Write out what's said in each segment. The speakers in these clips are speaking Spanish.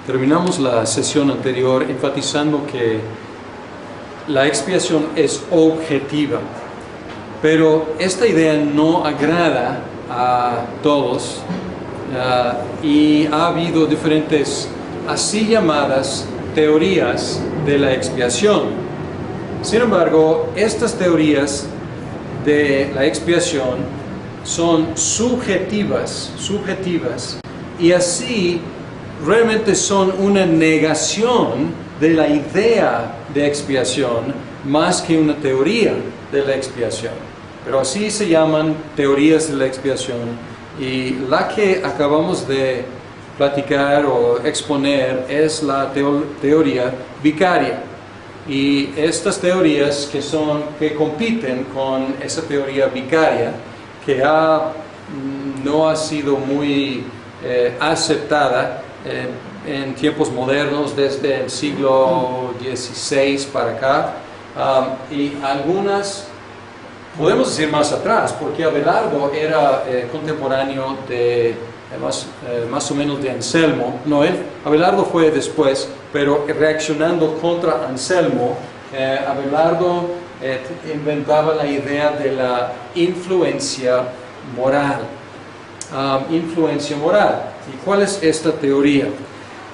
Terminamos la sesión anterior enfatizando que la expiación es objetiva, pero esta idea no agrada a todos y ha habido diferentes así llamadas teorías de la expiación. Sin embargo, estas teorías de la expiación son subjetivas y así realmente son una negación de la idea de expiación más que una teoría de la expiación. Pero así se llaman teorías de la expiación, y la que acabamos de platicar o exponer es la teoría vicaria. Y estas teorías que compiten con esa teoría vicaria, que no ha sido muy aceptada en tiempos modernos, desde el siglo XVI para acá, y algunas, podemos decir más atrás, porque Abelardo era contemporáneo de más o menos de Anselmo. No, Abelardo fue después, pero reaccionando contra Anselmo, Abelardo inventaba la idea de la influencia moral. ¿Y cuál es esta teoría?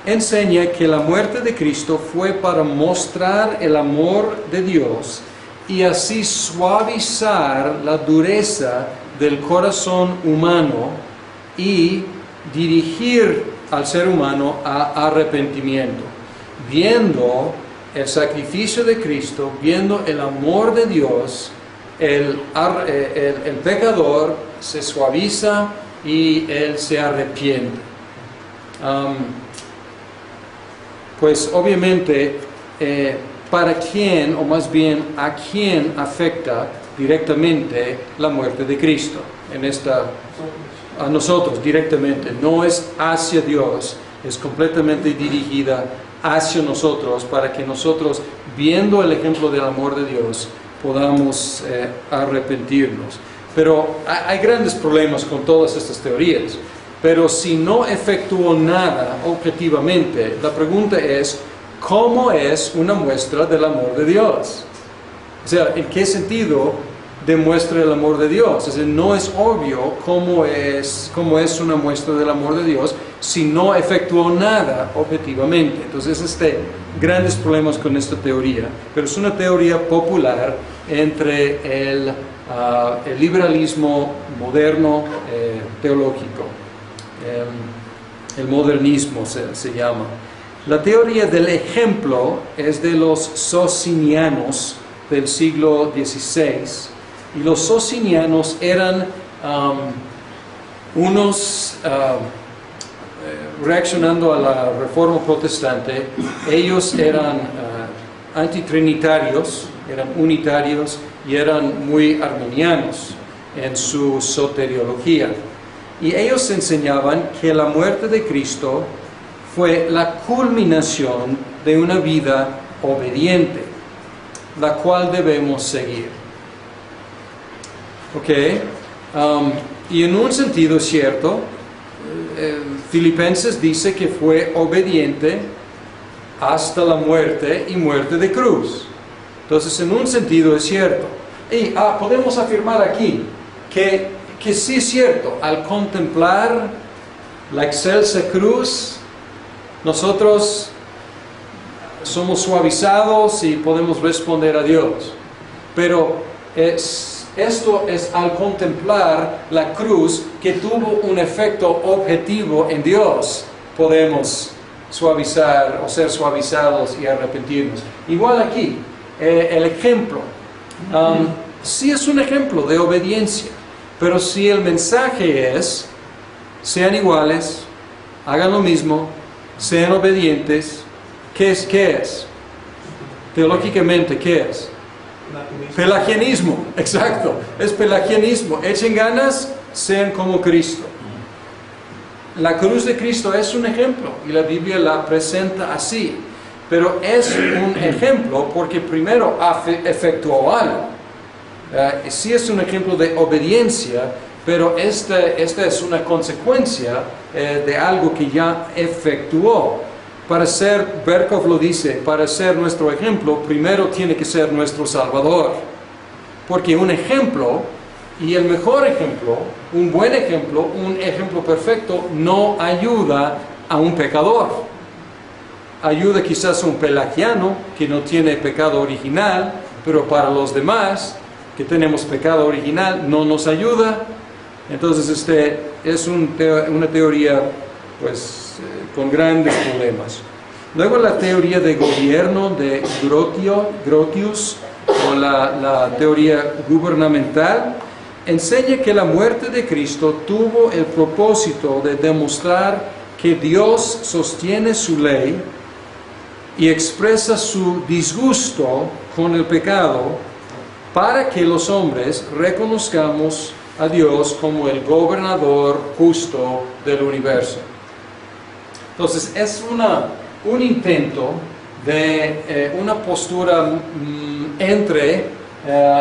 Enseña que la muerte de Cristo fue para mostrar el amor de Dios y así suavizar la dureza del corazón humano y dirigir al ser humano a arrepentimiento. Viendo el sacrificio de Cristo, viendo el amor de Dios, el pecador se suaviza y él se arrepiente. Pues obviamente, ¿para quién, o más bien a quién afecta directamente la muerte de Cristo? A nosotros directamente, no es hacia Dios, es completamente dirigida hacia nosotros, para que nosotros, viendo el ejemplo del amor de Dios, podamos arrepentirnos. Pero hay grandes problemas con todas estas teorías. Pero si no efectuó nada objetivamente, la pregunta es, ¿cómo es una muestra del amor de Dios? O sea, ¿en qué sentido demuestra el amor de Dios? Es decir, no es obvio cómo es una muestra del amor de Dios si no efectuó nada objetivamente. Entonces, grandes problemas con esta teoría, pero es una teoría popular entre el liberalismo moderno teológico. El modernismo se llama. La teoría del ejemplo es de los socinianos del siglo XVI, y los socinianos eran reaccionando a la Reforma Protestante. Ellos eran antitrinitarios, eran unitarios y eran muy arminianos en su soteriología. Y ellos enseñaban que la muerte de Cristo fue la culminación de una vida obediente, la cual debemos seguir. Y en un sentido es cierto, Filipenses dice que fue obediente hasta la muerte y muerte de cruz. Entonces, en un sentido es cierto. Y podemos afirmar aquí que sí es cierto, al contemplar la excelsa cruz, nosotros somos suavizados y podemos responder a Dios. Pero esto es al contemplar la cruz, que tuvo un efecto objetivo en Dios, podemos suavizar o ser suavizados y arrepentirnos. Igual aquí, el ejemplo, sí es un ejemplo de obediencia. Pero si el mensaje es, sean iguales, hagan lo mismo, sean obedientes, ¿qué es? Teológicamente, ¿qué es? Pelagianismo, exacto, es pelagianismo. Echen ganas, sean como Cristo. La cruz de Cristo es un ejemplo, y la Biblia la presenta así. Pero es un ejemplo porque primero efectuó algo. Sí es un ejemplo de obediencia, pero esta es una consecuencia de algo que ya efectuó. para ser, Berkov lo dice, para ser nuestro ejemplo, primero tiene que ser nuestro Salvador. Porque un ejemplo, y el mejor ejemplo, un buen ejemplo, un ejemplo perfecto, no ayuda a un pecador. Ayuda quizás a un pelagiano que no tiene pecado original, pero para los demás que tenemos pecado original no nos ayuda. Entonces es una teoría pues con grandes problemas. Luego la teoría de gobierno de Grotius, o la teoría gubernamental, enseña que la muerte de Cristo tuvo el propósito de demostrar que Dios sostiene su ley y expresa su disgusto con el pecado para que los hombres reconozcamos a Dios como el gobernador justo del universo. Entonces es un intento de una postura entre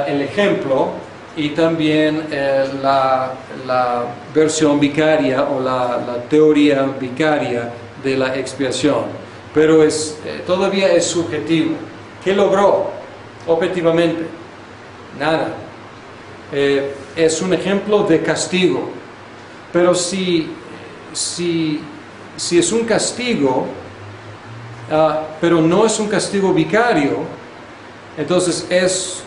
el ejemplo y también la versión vicaria o la teoría vicaria de la expiación. Pero todavía es subjetivo. ¿Qué logró objetivamente? Nada. Es un ejemplo de castigo. Pero si es un castigo, pero no es un castigo vicario, entonces es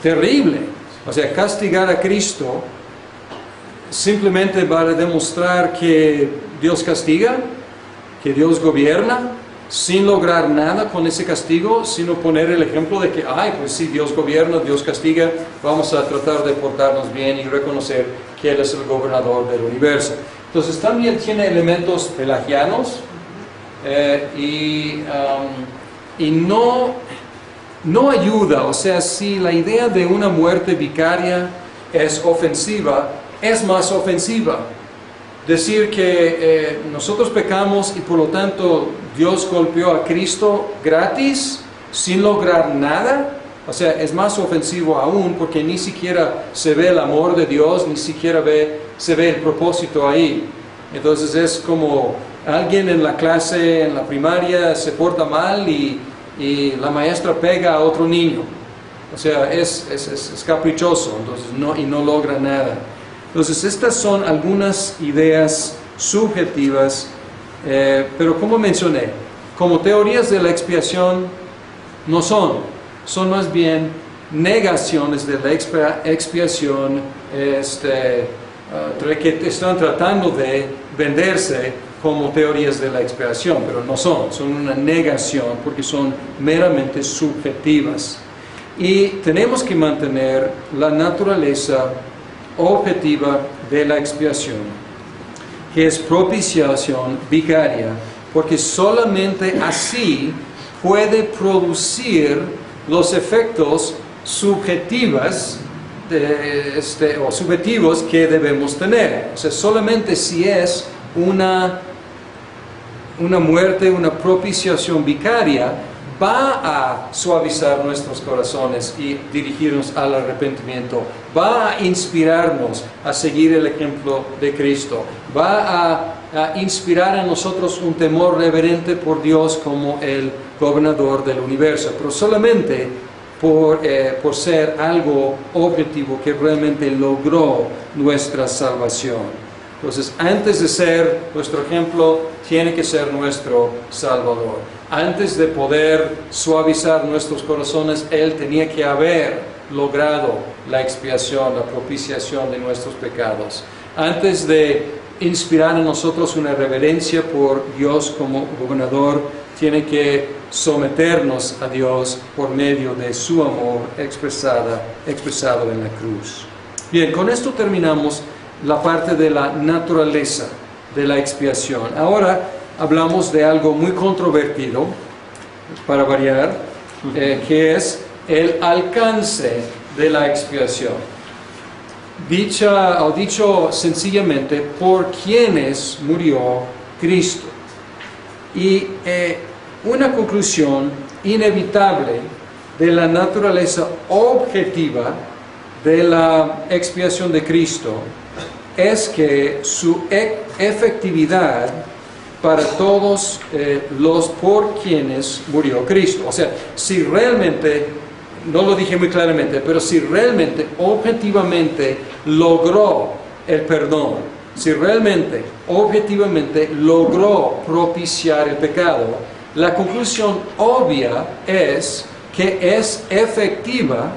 terrible. O sea, castigar a Cristo simplemente va a demostrar que Dios castiga, que Dios gobierna, sin lograr nada con ese castigo, sino poner el ejemplo de que, pues sí, Dios gobierna, Dios castiga, vamos a tratar de portarnos bien y reconocer que Él es el gobernador del universo. Entonces también tiene elementos pelagianos y no ayuda. O sea, si la idea de una muerte vicaria es ofensiva, es más ofensiva. Decir que nosotros pecamos y por lo tanto Dios golpeó a Cristo gratis, sin lograr nada, o sea, es más ofensivo aún porque ni siquiera se ve el amor de Dios, ni siquiera se ve el propósito ahí. Entonces es como alguien en la clase, en la primaria, se porta mal y la maestra pega a otro niño. O sea, es caprichoso, entonces no logra nada. Entonces estas son algunas ideas subjetivas, pero como mencioné, como teorías de la expiación no son más bien negaciones de la expiación que están tratando de venderse como teorías de la expiación, pero no son una negación porque son meramente subjetivas. Y tenemos que mantener la naturaleza objetiva de la expiación, que es propiciación vicaria, porque solamente así puede producir los efectos subjetivos que debemos tener. O sea, solamente si es una muerte, una propiciación vicaria, va a suavizar nuestros corazones y dirigirnos al arrepentimiento, va a inspirarnos a seguir el ejemplo de Cristo, va a inspirar en nosotros un temor reverente por Dios como el gobernador del universo, pero solamente por ser algo objetivo que realmente logró nuestra salvación. Entonces, antes de ser nuestro ejemplo, tiene que ser nuestro Salvador. Antes de poder suavizar nuestros corazones, Él tenía que haber logrado la expiación, la propiciación de nuestros pecados. Antes de inspirar en nosotros una reverencia por Dios como gobernador, tiene que someternos a Dios por medio de su amor expresado en la cruz. Bien, con esto terminamos la parte de la naturaleza de la expiación. Ahora hablamos de algo muy controvertido, para variar, que es el alcance de la expiación. Dicho sencillamente, por quienes murió Cristo. Y una conclusión inevitable de la naturaleza objetiva de la expiación de Cristo es que su efectividad para todos los por quienes murió Cristo. O sea, si realmente, no lo dije muy claramente, pero si realmente, objetivamente, logró el perdón, si realmente, objetivamente, logró propiciar el pecado, la conclusión obvia es que es efectiva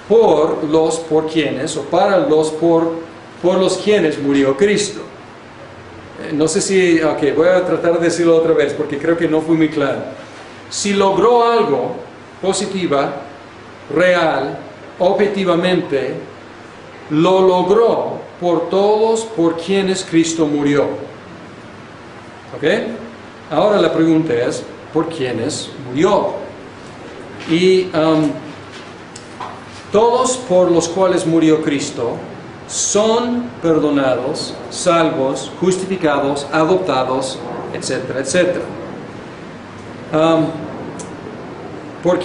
por los por quienes, o para los por los quienes murió Cristo. No sé si, ok, voy a tratar de decirlo otra vez porque creo que no fui muy claro. Si logró algo positiva, real, objetivamente, lo logró por todos por quienes Cristo murió. ¿Ok? Ahora la pregunta es, ¿por quiénes murió? Y todos por los cuales murió Cristo son perdonados, salvos, justificados, adoptados, etcétera, etcétera. ¿Por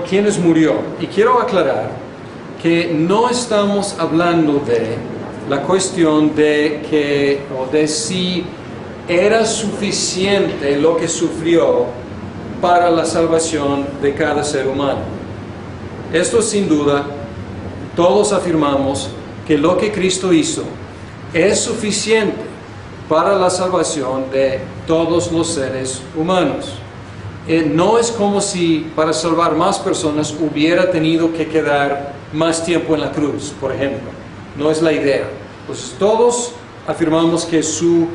quiénes murió? Y quiero aclarar que no estamos hablando de la cuestión de si era suficiente lo que sufrió para la salvación de cada ser humano. Esto sin duda, todos afirmamos que lo que Cristo hizo es suficiente para la salvación de todos los seres humanos. No es como si para salvar más personas hubiera tenido que quedar más tiempo en la cruz, por ejemplo. No es la idea. Pues todos afirmamos que su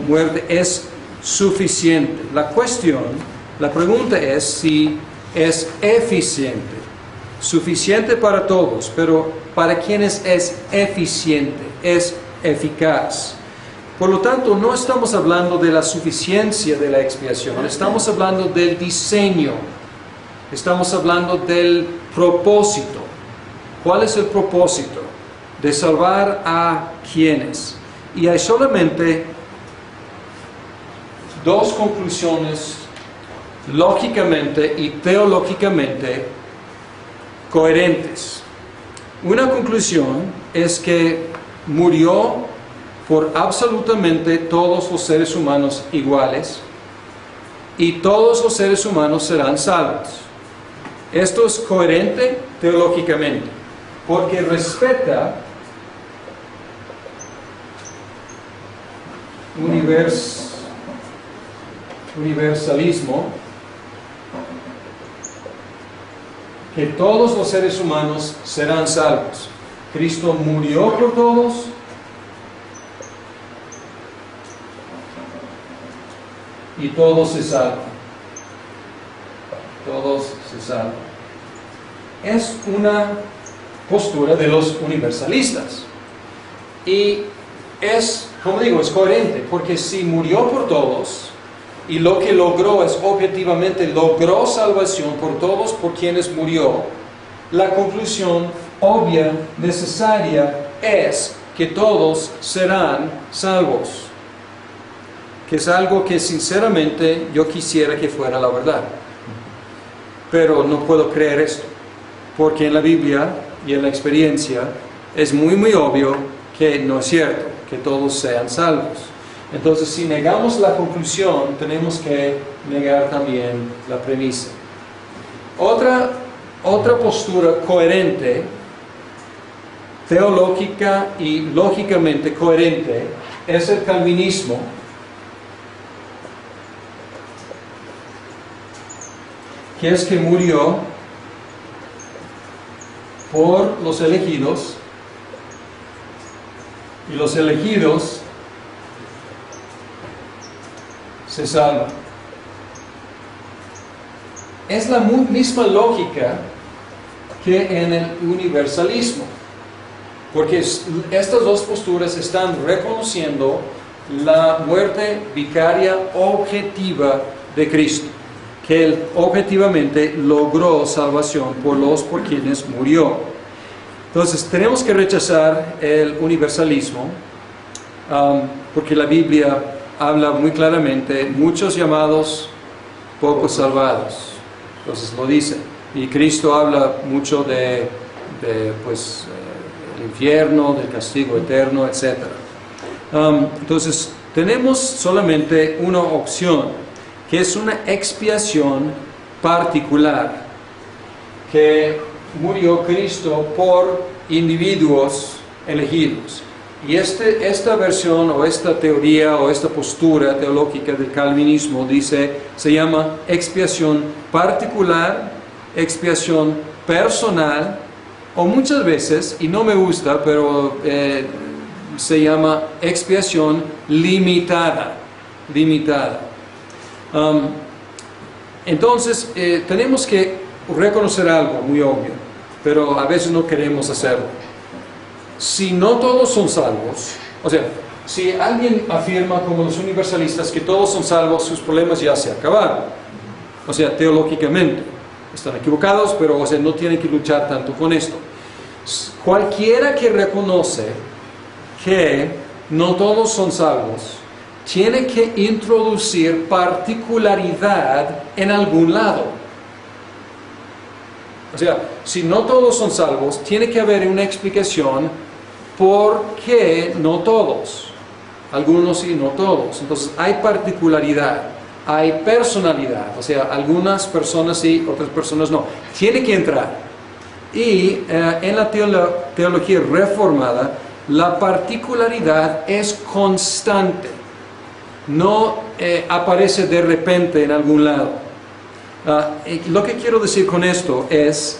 muerte es suficiente. La pregunta es si es eficiente. Suficiente para todos, pero para quienes es eficiente, es eficaz. Por lo tanto, no estamos hablando de la suficiencia de la expiación, estamos hablando del diseño, estamos hablando del propósito. ¿Cuál es el propósito? De salvar a quienes. Y hay solamente dos conclusiones lógicamente y teológicamente coherentes. Una conclusión es que murió por absolutamente todos los seres humanos iguales y todos los seres humanos serán salvos. Esto es coherente teológicamente porque respeta universalismo, que todos los seres humanos serán salvos. Cristo murió por todos y todos se salvan. Todos se salvan. Es una postura de los universalistas. Y es, como digo, es coherente, porque si murió por todos, y lo que logró es objetivamente, logró salvación por todos por quienes murió, la conclusión obvia, necesaria, es que todos serán salvos. Que es algo que sinceramente yo quisiera que fuera la verdad. Pero no puedo creer esto, porque en la Biblia y en la experiencia es muy muy obvio que no es cierto, que todos sean salvos. Entonces, si negamos la conclusión, tenemos que negar también la premisa. Otra postura coherente, teológica y lógicamente coherente, es el calvinismo, que es que murió por los elegidos, y los elegidos se salvan. Es la misma lógica que en el universalismo, porque estas dos posturas están reconociendo la muerte vicaria objetiva de Cristo, que Él objetivamente logró salvación por quienes murió. Entonces tenemos que rechazar el universalismo, porque la Biblia habla muy claramente, muchos llamados, pocos salvados. Entonces lo dice. Y Cristo habla mucho de el infierno, del castigo eterno, etc. Entonces, tenemos solamente una opción, que es una expiación particular, que murió Cristo por individuos elegidos. Y esta versión o esta teoría o esta postura teológica del calvinismo se llama expiación particular, expiación personal, o muchas veces, y no me gusta, pero se llama expiación limitada. Entonces, tenemos que reconocer algo muy obvio, pero a veces no queremos hacerlo. Si no todos son salvos, o sea, si alguien afirma como los universalistas que todos son salvos, sus problemas ya se acabaron. O sea, teológicamente están equivocados, pero o sea, no tienen que luchar tanto con esto. Cualquiera que reconoce que no todos son salvos, tiene que introducir particularidad en algún lado. O sea, si no todos son salvos, tiene que haber una explicación por qué no todos. Algunos sí, no todos. Entonces hay particularidad, hay personalidad. O sea, algunas personas sí, otras personas no. Tiene que entrar. Y en la teología reformada, la particularidad es constante. No aparece de repente en algún lado. Lo que quiero decir con esto es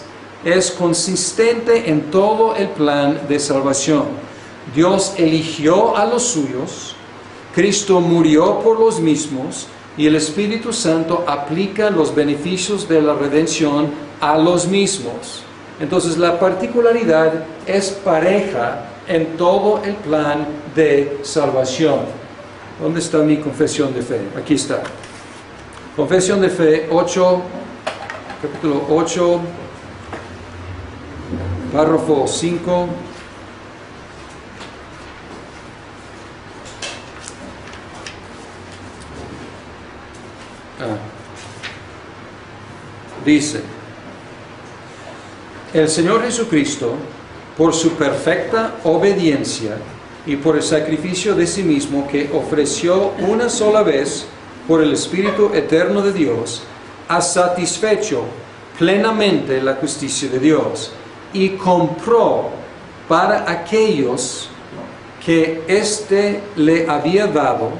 consistente en todo el plan de salvación. Dios eligió a los suyos, Cristo murió por los mismos y el Espíritu Santo aplica los beneficios de la redención a los mismos. Entonces la particularidad es pareja en todo el plan de salvación. ¿Dónde está mi confesión de fe? Aquí está. Confesión de fe 8, capítulo 8, párrafo 5. Dice: el Señor Jesucristo, por su perfecta obediencia y por el sacrificio de sí mismo que ofreció una sola vez por el Espíritu eterno de Dios, ha satisfecho plenamente la justicia de Dios y compró para aquellos que éste le había dado,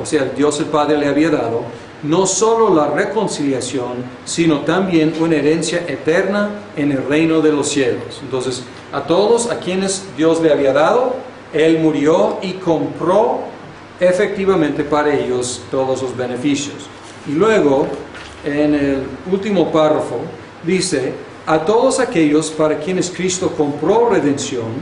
o sea, Dios el Padre le había dado, no solo la reconciliación, sino también una herencia eterna en el reino de los cielos. Entonces, a todos a quienes Dios le había dado, Él murió y compró efectivamente para ellos todos los beneficios. Y luego, en el último párrafo, dice: a todos aquellos para quienes Cristo compró redención,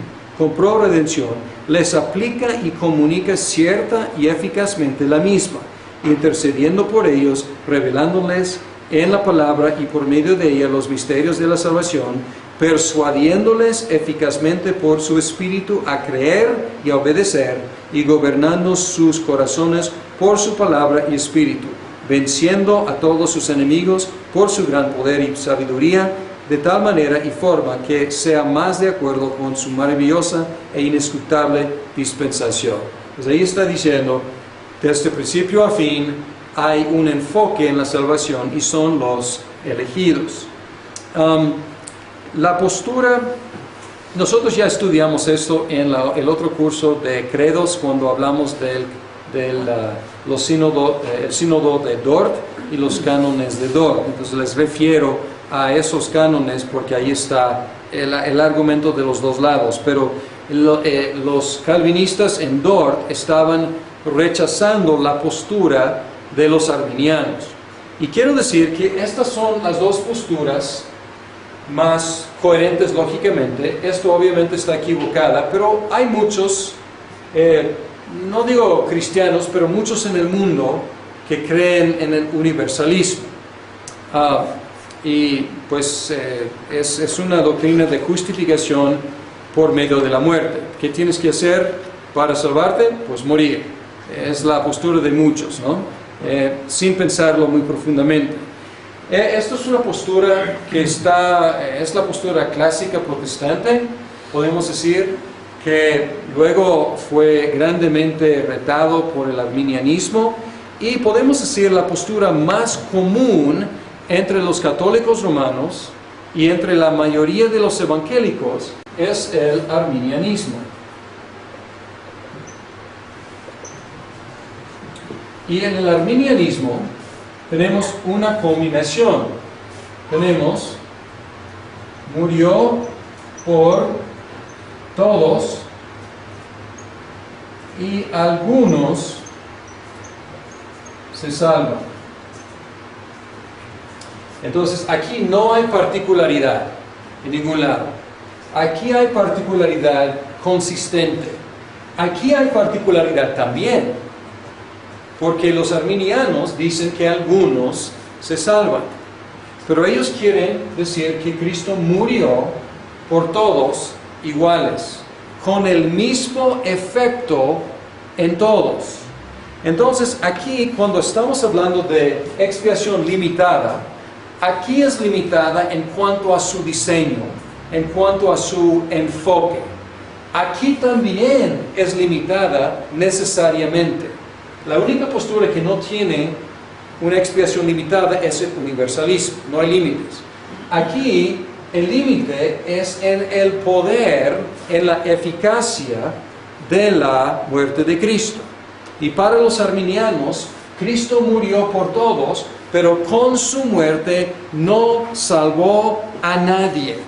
les aplica y comunica cierta y eficazmente la misma, intercediendo por ellos, revelándoles en la palabra y por medio de ella los misterios de la salvación, persuadiéndoles eficazmente por su Espíritu a creer y a obedecer, y gobernando sus corazones por su palabra y Espíritu, venciendo a todos sus enemigos por su gran poder y sabiduría, de tal manera y forma que sea más de acuerdo con su maravillosa e inescrutable dispensación. Pues ahí está diciendo, desde principio a fin, hay un enfoque en la salvación y son los elegidos. La postura, nosotros ya estudiamos esto en el otro curso de credos cuando hablamos el sínodo de Dort y los cánones de Dort. Entonces les refiero a esos cánones porque ahí está el argumento de los dos lados. Pero los calvinistas en Dort estaban rechazando la postura de los arminianos. Y quiero decir que estas son las dos posturas más coherentes lógicamente. Esto obviamente está equivocada, pero hay muchos, no digo cristianos, pero muchos en el mundo que creen en el universalismo. Y pues es una doctrina de justificación por medio de la muerte. ¿Qué tienes que hacer para salvarte? Pues morir. Es la postura de muchos, ¿no? Sin pensarlo muy profundamente. Esto es una postura que es la postura clásica protestante, podemos decir, que luego fue grandemente retado por el arminianismo, y podemos decir la postura más común entre los católicos romanos y entre la mayoría de los evangélicos es el arminianismo. Y en el arminianismo tenemos una combinación. Tenemos, murió por todos y algunos se salvan. Entonces aquí no hay particularidad en ningún lado. Aquí hay particularidad consistente. Aquí hay particularidad también, porque los arminianos dicen que algunos se salvan, pero ellos quieren decir que Cristo murió por todos iguales, con el mismo efecto en todos. Entonces aquí, cuando estamos hablando de expiación limitada, aquí es limitada en cuanto a su diseño, en cuanto a su enfoque. Aquí también es limitada necesariamente. La única postura que no tiene una expiación limitada es el universalismo, no hay límites. Aquí el límite es en el poder, en la eficacia de la muerte de Cristo. Y para los arminianos, Cristo murió por todos, pero con su muerte no salvó a nadie.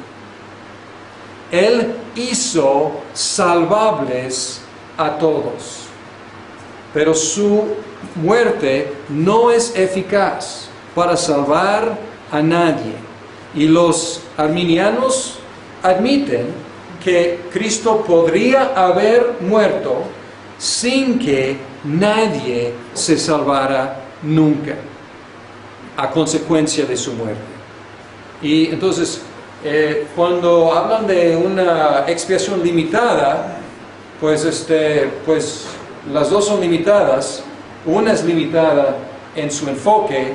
Él hizo salvables a todos, pero su muerte no es eficaz para salvar a nadie. Y los arminianos admiten que Cristo podría haber muerto sin que nadie se salvara nunca a consecuencia de su muerte. Y entonces, cuando hablan de una expiación limitada, pues las dos son limitadas. Una es limitada en su enfoque,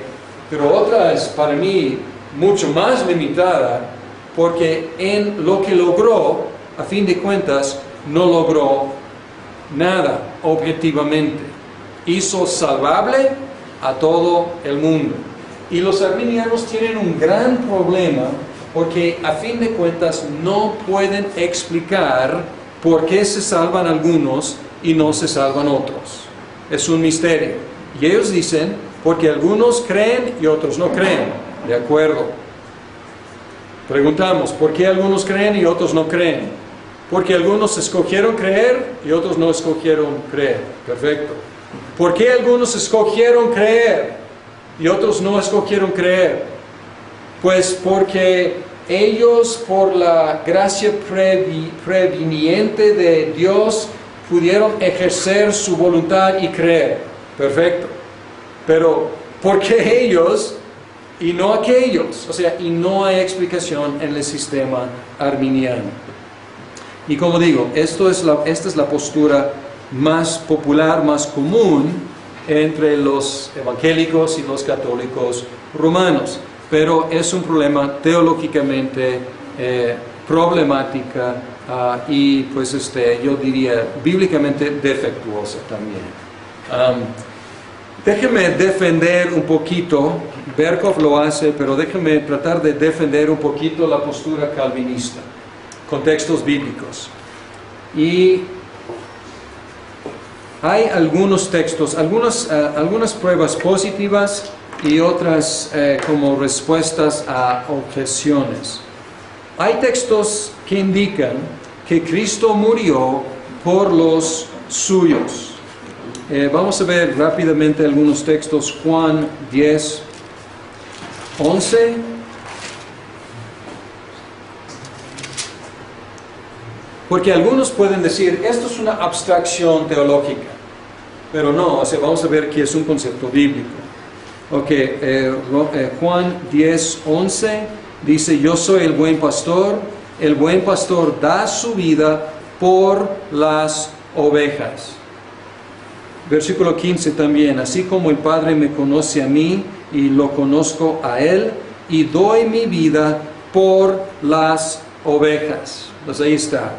pero otra es para mí mucho más limitada, porque en lo que logró, a fin de cuentas, no logró nada objetivamente. Hizo salvable a todo el mundo. Y los arminianos tienen un gran problema, porque a fin de cuentas no pueden explicar por qué se salvan algunos y no se salvan otros. Es un misterio. Y ellos dicen, porque algunos creen y otros no creen. De acuerdo. Preguntamos, ¿por qué algunos creen y otros no creen? Porque algunos escogieron creer y otros no escogieron creer. Perfecto. ¿Por qué algunos escogieron creer y otros no escogieron creer? Pues porque ellos, por la gracia preveniente de Dios, pudieron ejercer su voluntad y creer. Perfecto. Pero, ¿por qué ellos y no aquellos? O sea, y no hay explicación en el sistema arminiano. Y como digo, esta es la postura más popular, más común entre los evangélicos y los católicos romanos. Pero es un problema teológicamente problemática y pues yo diría bíblicamente defectuosa también. Déjeme defender un poquito, Berkhof lo hace, pero déjeme tratar de defender un poquito la postura calvinista, contextos bíblicos. Y hay algunos textos, algunas pruebas positivas y otras como respuestas a objeciones. Hay textos que indican que Cristo murió por los suyos. Vamos a ver rápidamente algunos textos. Juan 10, 11. Porque algunos pueden decir, esto es una abstracción teológica, pero no, vamos a ver que es un concepto bíblico. Juan 10, 11 dice, yo soy el buen pastor da su vida por las ovejas. Versículo 15 también, así como el Padre me conoce a mí y lo conozco a Él, y doy mi vida por las ovejas. Pues ahí está.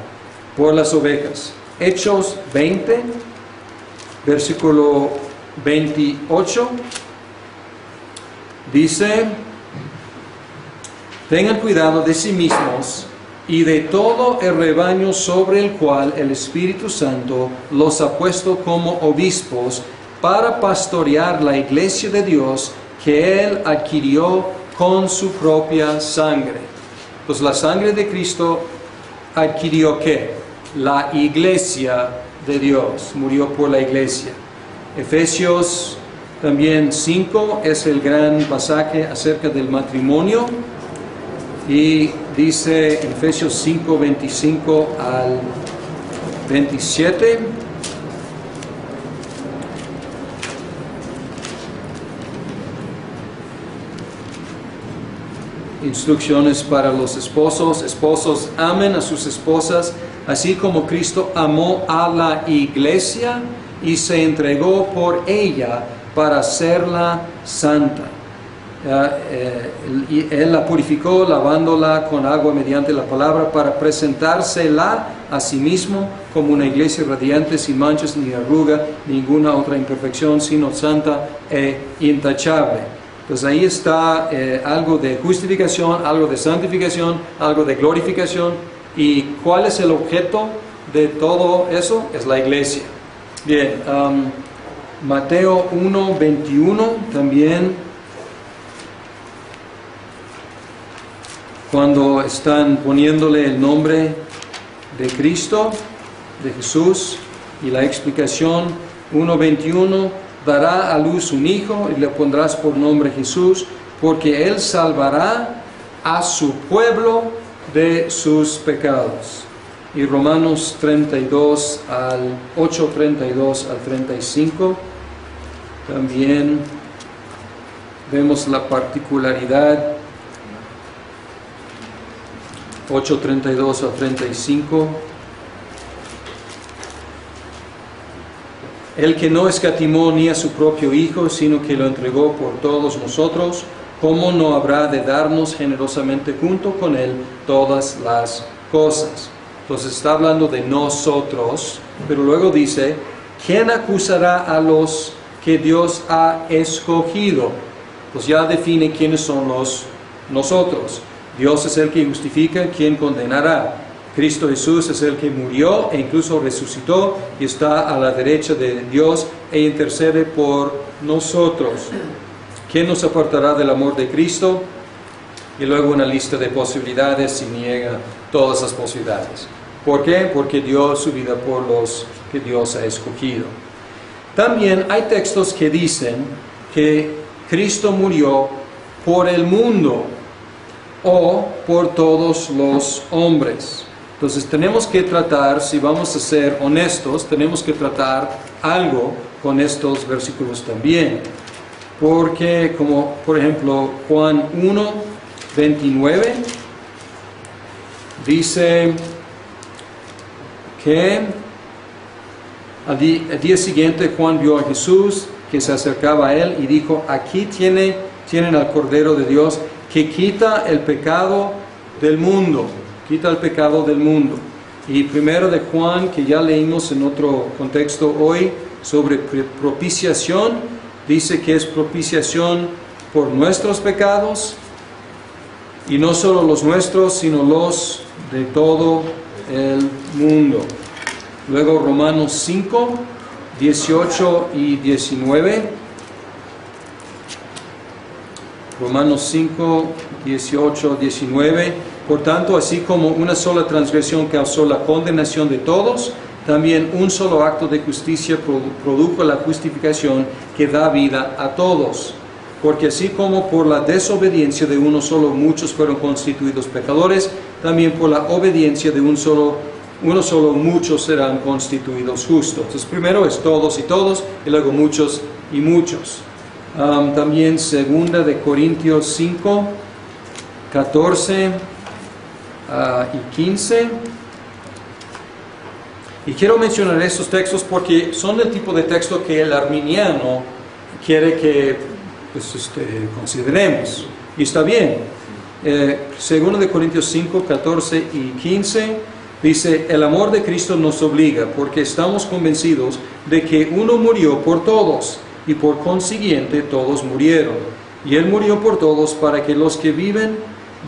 por las ovejas. Hechos 20, versículo 28, dice: tengan cuidado de sí mismos y de todo el rebaño sobre el cual el Espíritu Santo los ha puesto como obispos para pastorear la iglesia de Dios que Él adquirió con su propia sangre. Pues la sangre de Cristo adquirió ¿qué? La iglesia de Dios, murió por la iglesia. Efesios también 5 es el gran pasaje acerca del matrimonio. Y dice en Efesios 5, 25 al 27, instrucciones para los esposos. Esposos, amen a sus esposas, así como Cristo amó a la iglesia y se entregó por ella para hacerla santa. Y Él la purificó lavándola con agua mediante la palabra para presentársela a sí mismo como una iglesia radiante, sin manchas ni arruga, ninguna otra imperfección, sino santa e intachable. Pues ahí está algo de justificación, algo de santificación, algo de glorificación. ¿Y cuál es el objeto de todo eso? Es la iglesia. Bien, Mateo 1, 21 también. Cuando están poniéndole el nombre de Cristo, de Jesús, y la explicación 1:21, dará a luz un hijo y le pondrás por nombre Jesús, porque él salvará a su pueblo de sus pecados. Y Romanos 8:32 al 35, también vemos la particularidad. 8:32 a 35. El que no escatimó ni a su propio Hijo, sino que lo entregó por todos nosotros, ¿cómo no habrá de darnos generosamente junto con Él todas las cosas? Entonces está hablando de nosotros, pero luego dice: ¿quién acusará a los que Dios ha escogido? Pues ya define quiénes son los nosotros. Dios es el que justifica, ¿quién condenará? Cristo Jesús es el que murió e incluso resucitó y está a la derecha de Dios e intercede por nosotros. ¿Quién nos apartará del amor de Cristo? Y luego una lista de posibilidades y niega todas las posibilidades. ¿Por qué? Porque dio su vida por los que Dios ha escogido. También hay textos que dicen que Cristo murió por el mundo o por todos los hombres. Entonces tenemos que tratar, si vamos a ser honestos, tenemos que tratar algo con estos versículos también. Porque, como por ejemplo Juan 1:29, dice que al día siguiente Juan vio a Jesús que se acercaba a él y dijo: aquí tienen al Cordero de Dios que quita el pecado del mundo, quita el pecado del mundo. Y primero de Juan, que ya leímos en otro contexto hoy, sobre propiciación, dice que es propiciación por nuestros pecados, y no solo los nuestros, sino los de todo el mundo. Luego Romanos 5, 18 y 19. Romanos 5, 18, 19. Por tanto, así como una sola transgresión causó la condenación de todos, también un solo acto de justicia produjo la justificación que da vida a todos. Porque así como por la desobediencia de uno solo muchos fueron constituidos pecadores, también por la obediencia de uno solo muchos serán constituidos justos. Entonces primero es todos y todos, y luego muchos y muchos. También 2 de Corintios 5, 14 y 15. Y quiero mencionar estos textos porque son del tipo de texto que el arminiano quiere que consideremos. Y está bien. 2 de Corintios 5, 14 y 15 Dice, el amor de Cristo nos obliga porque estamos convencidos de que uno murió por todos y por consiguiente todos murieron. Y Él murió por todos para que los que viven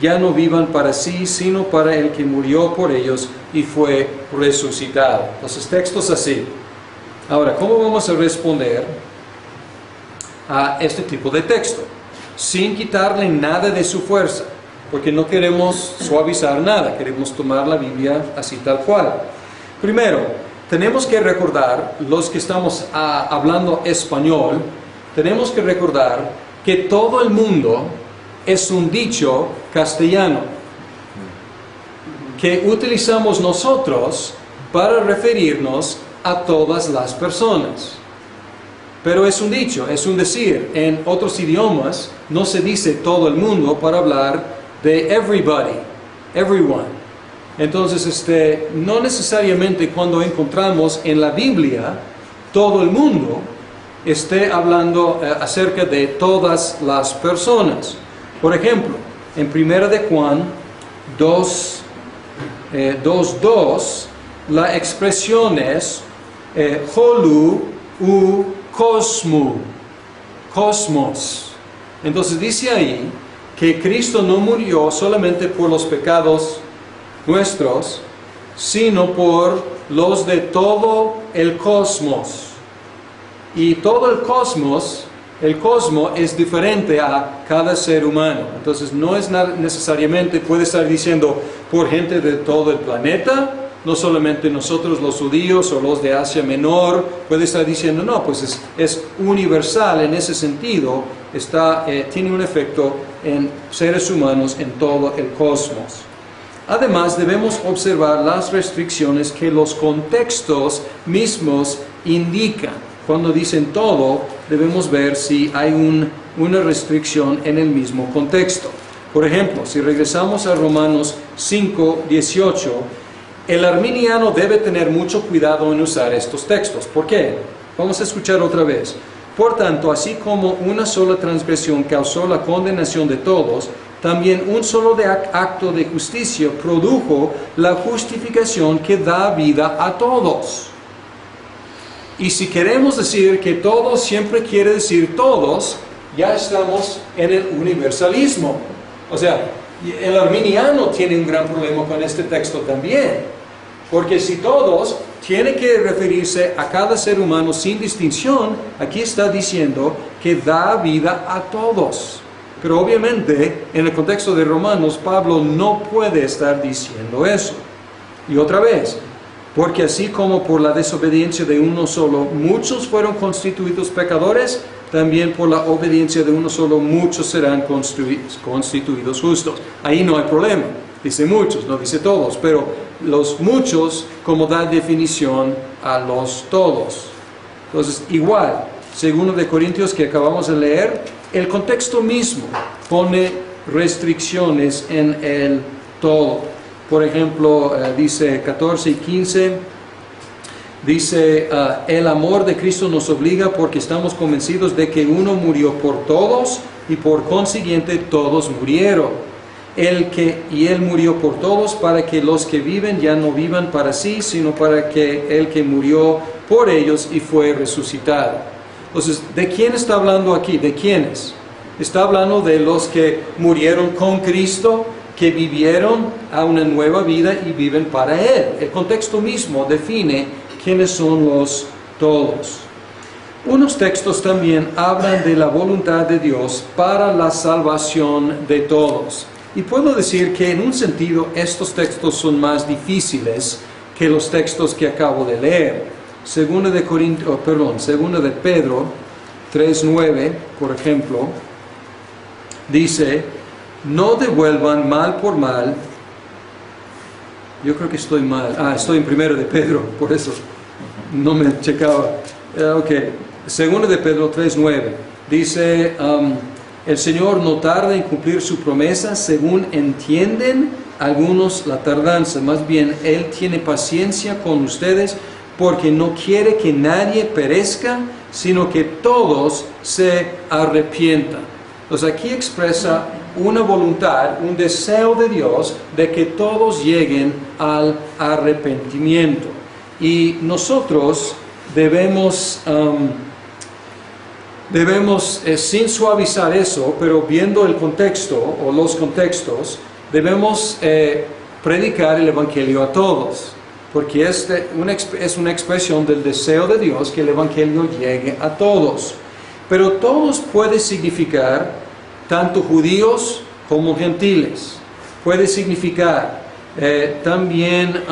ya no vivan para sí, sino para el que murió por ellos y fue resucitado. Entonces, textos así. Ahora, ¿cómo vamos a responder a este tipo de texto? Sin quitarle nada de su fuerza, porque no queremos suavizar nada, queremos tomar la Biblia así tal cual. Primero, tenemos que recordar, los que estamos hablando español, tenemos que recordar que todo el mundo es un dicho castellano que utilizamos nosotros para referirnos a todas las personas. Pero es un dicho, es un decir. En otros idiomas no se dice todo el mundo para hablar de everybody, everyone. Entonces, no necesariamente cuando encontramos en la Biblia todo el mundo esté hablando acerca de todas las personas. Por ejemplo, en 1 de Juan 2:2, la expresión es holu u cosmu, cosmos. Entonces dice ahí que Cristo no murió solamente por los pecados nuestros, sino por los de todo el cosmos. Y todo el cosmos es diferente a cada ser humano. Entonces no es necesariamente, puede estar diciendo por gente de todo el planeta, no solamente nosotros los judíos o los de Asia Menor, puede estar diciendo, no, pues es universal en ese sentido, tiene un efecto en seres humanos en todo el cosmos. Además, debemos observar las restricciones que los contextos mismos indican. Cuando dicen todo, debemos ver si hay una restricción en el mismo contexto. Por ejemplo, si regresamos a Romanos 5:18, el arminiano debe tener mucho cuidado en usar estos textos. ¿Por qué? Vamos a escuchar otra vez. Por tanto, así como una sola transgresión causó la condenación de todos, también un solo acto de justicia produjo la justificación que da vida a todos. Y si queremos decir que todos siempre quiere decir todos, ya estamos en el universalismo. O sea, el arminiano tiene un gran problema con este texto también. Porque si todos tiene que referirse a cada ser humano sin distinción, aquí está diciendo que da vida a todos. Pero obviamente, en el contexto de Romanos, Pablo no puede estar diciendo eso. Y otra vez, porque así como por la desobediencia de uno solo muchos fueron constituidos pecadores, también por la obediencia de uno solo muchos serán constituidos justos. Ahí no hay problema. Dice muchos, no dice todos, pero los muchos como da definición a los todos. Entonces, igual, segundo de Corintios que acabamos de leer, el contexto mismo pone restricciones en el todo. Por ejemplo, dice 14 y 15, dice, el amor de Cristo nos obliga porque estamos convencidos de que uno murió por todos y por consiguiente todos murieron. Él murió por todos para que los que viven ya no vivan para sí, sino para que el que murió por ellos y fue resucitado. Entonces, ¿de quién está hablando aquí? ¿De quiénes? Está hablando de los que murieron con Cristo, que vivieron a una nueva vida y viven para Él. El contexto mismo define quiénes son los todos. Unos textos también hablan de la voluntad de Dios para la salvación de todos. Y puedo decir que en un sentido estos textos son más difíciles que los textos que acabo de leer. Segunda de Pedro 3:9, por ejemplo, dice, no devuelvan mal por mal. Yo creo que estoy mal. Estoy en 1 de Pedro, por eso no me checaba. Segunda de Pedro 3:9, dice, el Señor no tarda en cumplir su promesa, según entienden algunos la tardanza. Más bien, Él tiene paciencia con ustedes, porque no quiere que nadie perezca, sino que todos se arrepientan. Entonces aquí expresa una voluntad, un deseo de Dios de que todos lleguen al arrepentimiento. Y nosotros debemos, sin suavizar eso, pero viendo el contexto o los contextos, debemos predicar el Evangelio a todos. Porque es una expresión del deseo de Dios que el Evangelio llegue a todos. Pero todos puede significar tanto judíos como gentiles. Puede significar también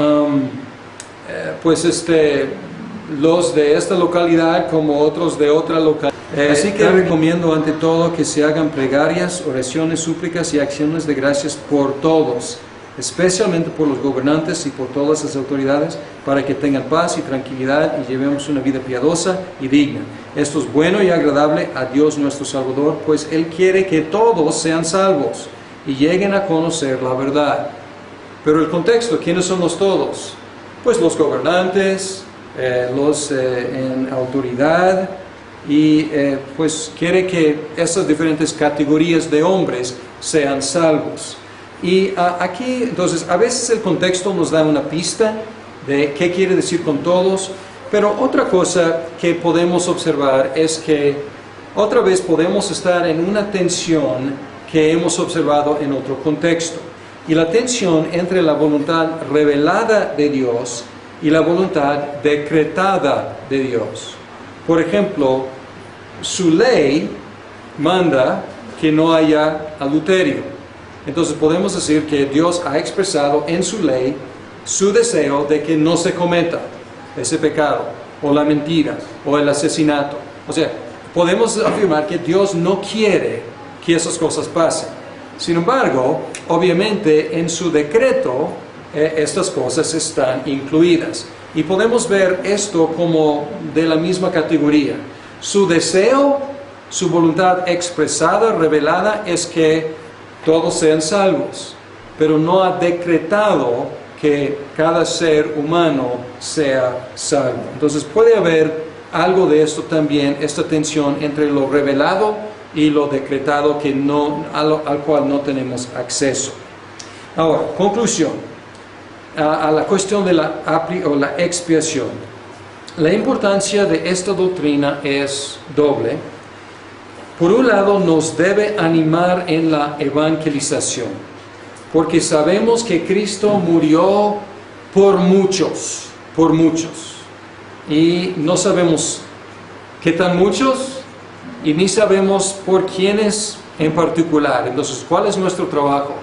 los de esta localidad como otros de otra localidad. Así que recomiendo ante todo que se hagan plegarias, oraciones, súplicas y acciones de gracias por todos, especialmente por los gobernantes y por todas las autoridades, para que tengan paz y tranquilidad y llevemos una vida piadosa y digna. Esto es bueno y agradable a Dios nuestro Salvador, pues Él quiere que todos sean salvos y lleguen a conocer la verdad. Pero el contexto, ¿quiénes son los todos? Pues los gobernantes, los en autoridad, y pues quiere que esas diferentes categorías de hombres sean salvos. Y aquí, entonces, a veces el contexto nos da una pista de qué quiere decir con todos, pero otra cosa que podemos observar es que otra vez podemos estar en una tensión que hemos observado en otro contexto. Y la tensión entre la voluntad revelada de Dios y la voluntad decretada de Dios. Por ejemplo, su ley manda que no haya adulterio. Entonces podemos decir que Dios ha expresado en su ley su deseo de que no se cometa ese pecado, o la mentira, o el asesinato. O sea, podemos afirmar que Dios no quiere que esas cosas pasen. Sin embargo, obviamente en su decreto estas cosas están incluidas. Y podemos ver esto como de la misma categoría. Su deseo, su voluntad expresada, revelada, es que todos sean salvos, pero no ha decretado que cada ser humano sea salvo. Entonces puede haber algo de esto también, esta tensión entre lo revelado y lo decretado al cual no tenemos acceso. Ahora, conclusión, a la cuestión de la expiación. La importancia de esta doctrina es doble. Por un lado, nos debe animar en la evangelización, porque sabemos que Cristo murió por muchos, y no sabemos qué tan muchos, y ni sabemos por quiénes en particular. Entonces, ¿cuál es nuestro trabajo?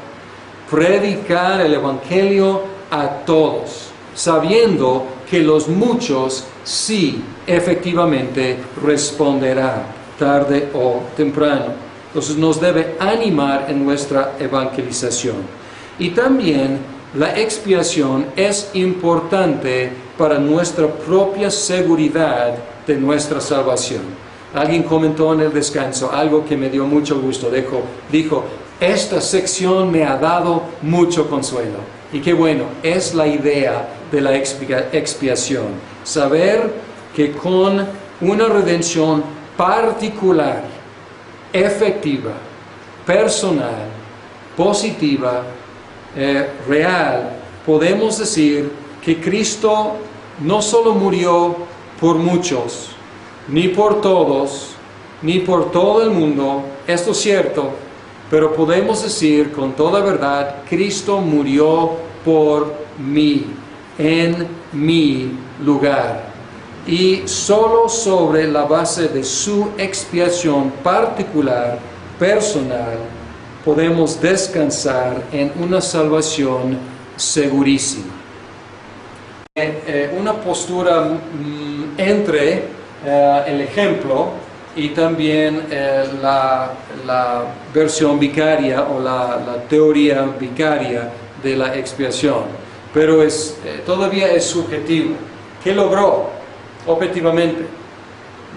Predicar el Evangelio a todos, sabiendo que los muchos sí efectivamente responderán, tarde o temprano. Entonces nos debe animar en nuestra evangelización. Y también la expiación es importante para nuestra propia seguridad de nuestra salvación. Alguien comentó en el descanso algo que me dio mucho gusto. Dijo, esta sección me ha dado mucho consuelo. Y qué bueno, es la idea de la expiación. Saber que con una redención particular, efectiva, personal, positiva, real, podemos decir que Cristo no solo murió por muchos, ni por todos, ni por todo el mundo, esto es cierto, pero podemos decir con toda verdad, Cristo murió por mí, en mi lugar. Y solo sobre la base de su expiación particular, personal, podemos descansar en una salvación segurísima. Una postura entre el ejemplo y también la versión vicaria o la teoría vicaria de la expiación. Pero todavía es subjetivo. ¿Qué logró? Objetivamente,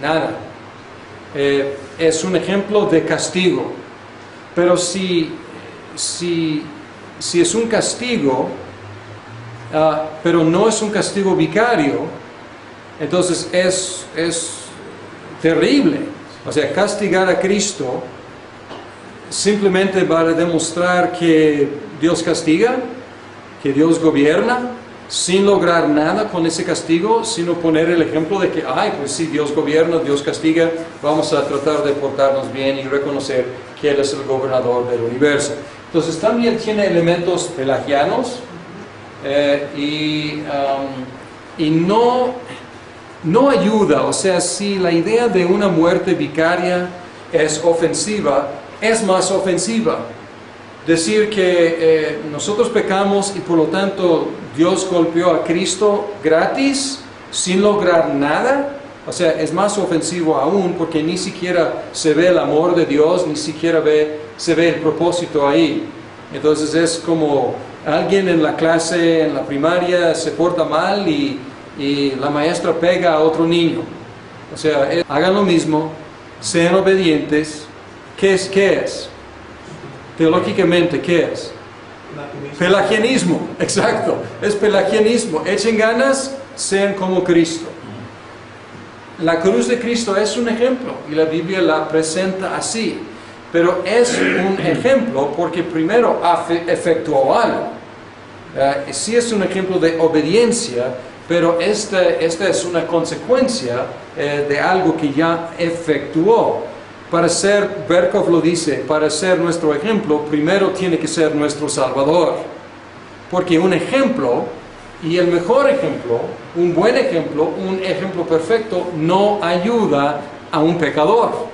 nada. Es un ejemplo de castigo. Pero si es un castigo, pero no es un castigo vicario, entonces es terrible. O sea, castigar a Cristo simplemente para demostrar que Dios castiga, que Dios gobierna, sin lograr nada con ese castigo, sino poner el ejemplo de que, ay, pues sí, Dios gobierna, Dios castiga, vamos a tratar de portarnos bien y reconocer que Él es el gobernador del universo. Entonces también tiene elementos pelagianos y no ayuda, o sea, si la idea de una muerte vicaria es ofensiva, es más ofensiva. Decir que nosotros pecamos y por lo tanto Dios golpeó a Cristo gratis, sin lograr nada, o sea, es más ofensivo aún porque ni siquiera se ve el amor de Dios, ni siquiera se ve el propósito ahí. Entonces es como alguien en la clase, en la primaria, se porta mal y la maestra pega a otro niño. O sea, hagan lo mismo, sean obedientes. ¿Qué es? Teológicamente, ¿qué es? Pelagianismo, exacto, es pelagianismo. Echen ganas, sean como Cristo. La cruz de Cristo es un ejemplo y la Biblia la presenta así, pero es un ejemplo porque primero efectuó algo. Sí es un ejemplo de obediencia, pero esta es una consecuencia de algo que ya efectuó. Para ser, Berkov lo dice, para ser nuestro ejemplo, primero tiene que ser nuestro Salvador. Porque un ejemplo, y el mejor ejemplo, un buen ejemplo, un ejemplo perfecto, no ayuda a un pecador.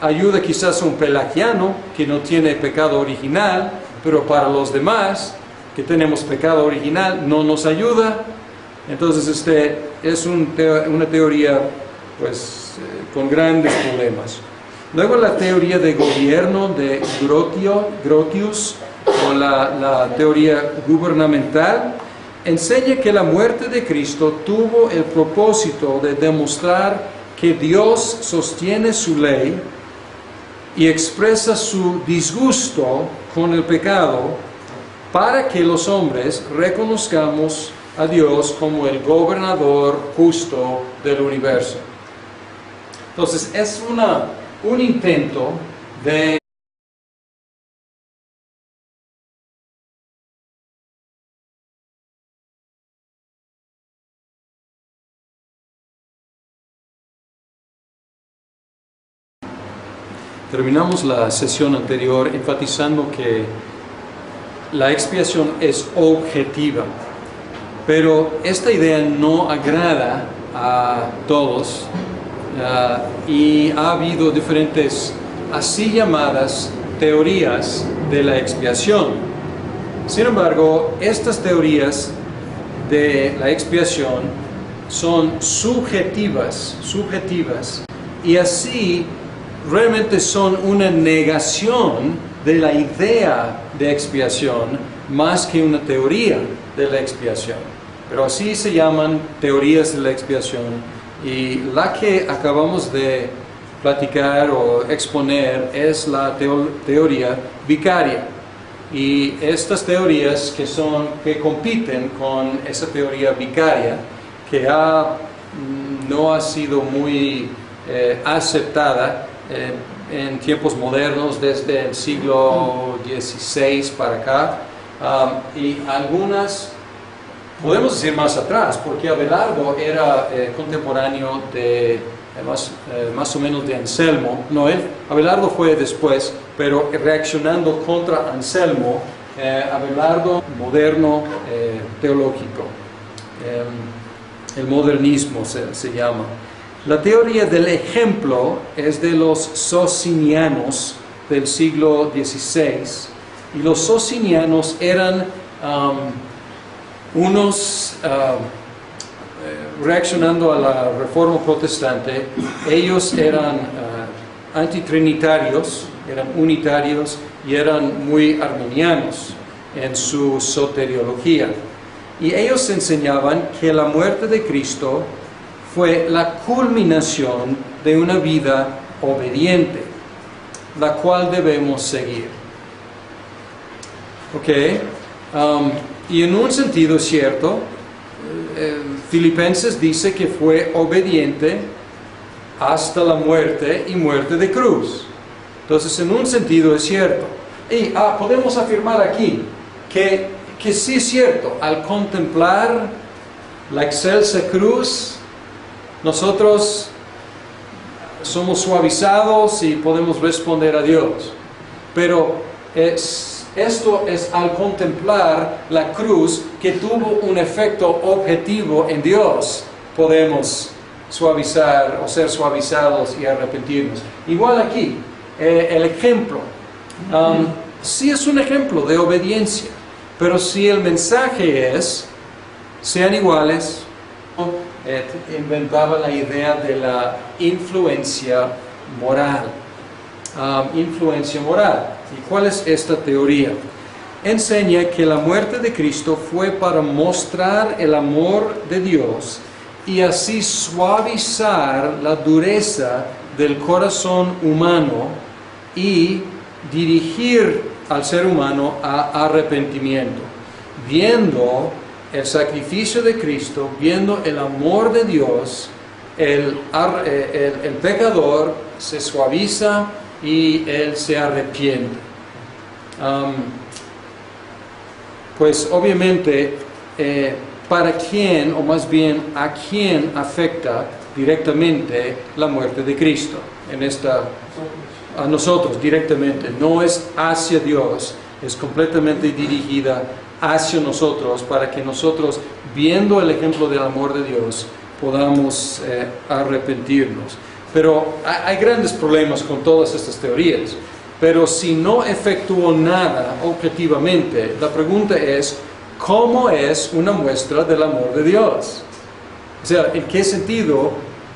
Ayuda quizás a un pelagiano que no tiene pecado original, pero para los demás que tenemos pecado original no nos ayuda. Entonces es una teoría pues con grandes problemas. Luego la teoría de gobierno de Grotius, o la teoría gubernamental, enseña que la muerte de Cristo tuvo el propósito de demostrar que Dios sostiene su ley y expresa su disgusto con el pecado para que los hombres reconozcamos a Dios como el gobernador justo del universo. Entonces es un intento de terminamos la sesión anterior enfatizando que la expiación es objetiva, pero esta idea no agrada a todos. Y ha habido diferentes así llamadas teorías de la expiación. Sin embargo, estas teorías de la expiación son subjetivas y así realmente son una negación de la idea de expiación más que una teoría de la expiación. Pero así se llaman teorías de la expiación. Y la que acabamos de platicar o exponer es la teoría vicaria. Y estas teorías que compiten con esa teoría vicaria, que no ha sido muy aceptada en tiempos modernos, desde el siglo XVI para acá, y algunas podemos decir más atrás, porque Abelardo era contemporáneo de más o menos de Anselmo. No, Abelardo fue después, pero reaccionando contra Anselmo, Abelardo moderno teológico, el modernismo se llama. La teoría del ejemplo es de los socinianos del siglo XVI, y los socinianos eran reaccionando a la Reforma Protestante. Ellos eran antitrinitarios, eran unitarios y eran muy arminianos en su soteriología. Y ellos enseñaban que la muerte de Cristo fue la culminación de una vida obediente, la cual debemos seguir. Y en un sentido cierto, Filipenses dice que fue obediente hasta la muerte y muerte de cruz. Entonces, en un sentido es cierto. Y podemos afirmar aquí que sí es cierto, al contemplar la excelsa cruz, nosotros somos suavizados y podemos responder a Dios. Pero esto es al contemplar la cruz que tuvo un efecto objetivo en Dios, podemos suavizar o ser suavizados y arrepentirnos. Igual aquí, el ejemplo, sí es un ejemplo de obediencia, pero si el mensaje es, sean iguales, inventaba la idea de la influencia moral. Influencia moral. ¿Y cuál es esta teoría? Enseña que la muerte de Cristo fue para mostrar el amor de Dios y así suavizar la dureza del corazón humano y dirigir al ser humano a arrepentimiento. Viendo el sacrificio de Cristo, viendo el amor de Dios, el pecador se suaviza y él se arrepiente. Pues obviamente, ¿para quién, o más bien a quién afecta directamente la muerte de Cristo? A nosotros directamente, no es hacia Dios, es completamente dirigida hacia nosotros, para que nosotros, viendo el ejemplo del amor de Dios, podamos arrepentirnos. Pero hay grandes problemas con todas estas teorías. Pero si no efectuó nada objetivamente, la pregunta es, ¿cómo es una muestra del amor de Dios? O sea, ¿en qué sentido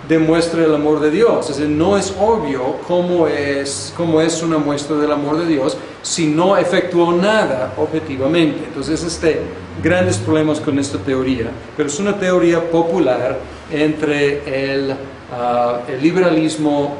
demuestra el amor de Dios? Es decir, no es obvio cómo es una muestra del amor de Dios si no efectuó nada objetivamente. Entonces, grandes problemas con esta teoría, pero es una teoría popular entre el liberalismo